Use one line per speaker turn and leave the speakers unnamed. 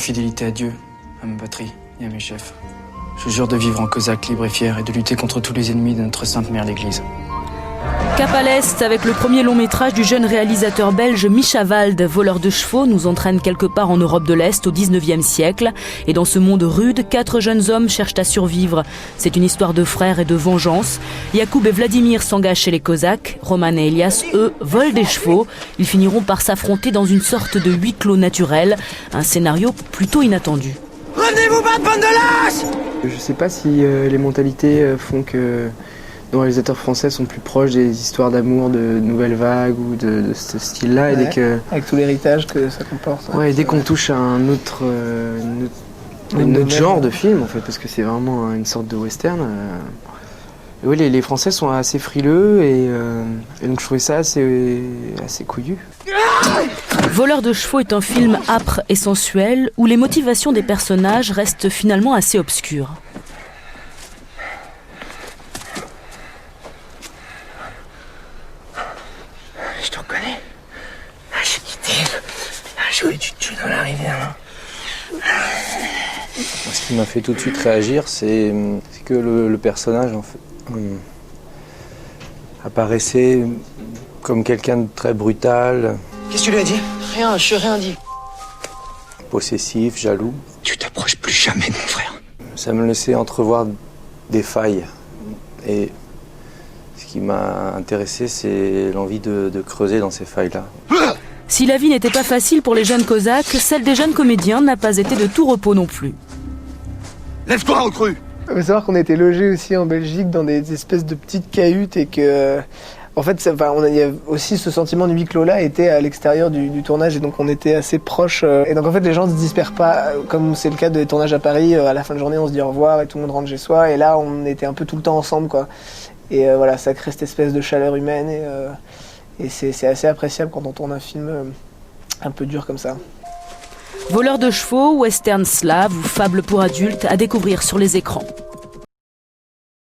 fidélité à Dieu, à ma patrie et à mes chefs. Je jure de vivre en cosaque libre et fier et de lutter contre tous les ennemis de notre Sainte Mère l'Église.
Cap à l'Est, avec le premier long métrage du jeune réalisateur belge Mischa Wald, Voleur de chevaux, nous entraîne quelque part en Europe de l'Est au 19e siècle. Et dans ce monde rude, 4 jeunes hommes cherchent à survivre. C'est une histoire de frères et de vengeance. Yacoub et Vladimir s'engagent chez les Cosaques. Roman et Elias, eux, volent des chevaux. Ils finiront par s'affronter dans une sorte de huis clos naturel. Un scénario plutôt inattendu.
Rendez-vous battre, bande de lâches!
Je sais pas si les mentalités font que nos réalisateurs français sont plus proches des histoires d'amour de Nouvelle Vague ou de ce style-là.
Ouais,
et dès que,
avec tout l'héritage que ça comporte.
ouais, dès qu'on touche à un autre genre de film, en fait, parce que c'est vraiment une sorte de western. Oui, les Français sont assez frileux et donc je trouvais ça assez couillu.
Voleur de chevaux est un film âpre et sensuel où les motivations des personnages restent finalement assez obscures.
Je te reconnais. J'ai quitté. J'aurais dû te tuer dans la rivière.
Ce qui m'a fait tout de suite réagir, c'est que le personnage en fait, apparaissait comme quelqu'un de très brutal.
Qu'est-ce que tu lui as dit?
Rien, je n'ai rien dit.
Possessif, jaloux.
Tu t'approches plus jamais de mon frère.
Ça me laissait entrevoir des failles. Et ce qui m'a intéressé, c'est l'envie de creuser dans ces failles-là.
Si la vie n'était pas facile pour les jeunes Cosaques, celle des jeunes comédiens n'a pas été de tout repos non plus.
Lève-toi, recrue!
Il faut savoir qu'on était logés aussi en Belgique dans des espèces de petites cahutes et que... En fait, il y a aussi ce sentiment de huis clos-là était à l'extérieur du tournage et donc on était assez proches. Et donc en fait, les gens ne se dispersent pas, comme c'est le cas des tournages à Paris. À la fin de journée, on se dit au revoir et tout le monde rentre chez soi. Et là, on était un peu tout le temps ensemble, quoi. Et voilà, ça crée cette espèce de chaleur humaine et c'est assez appréciable quand on tourne un film un peu dur comme ça.
Voleur de chevaux, western slave ou fable pour adultes à découvrir sur les écrans.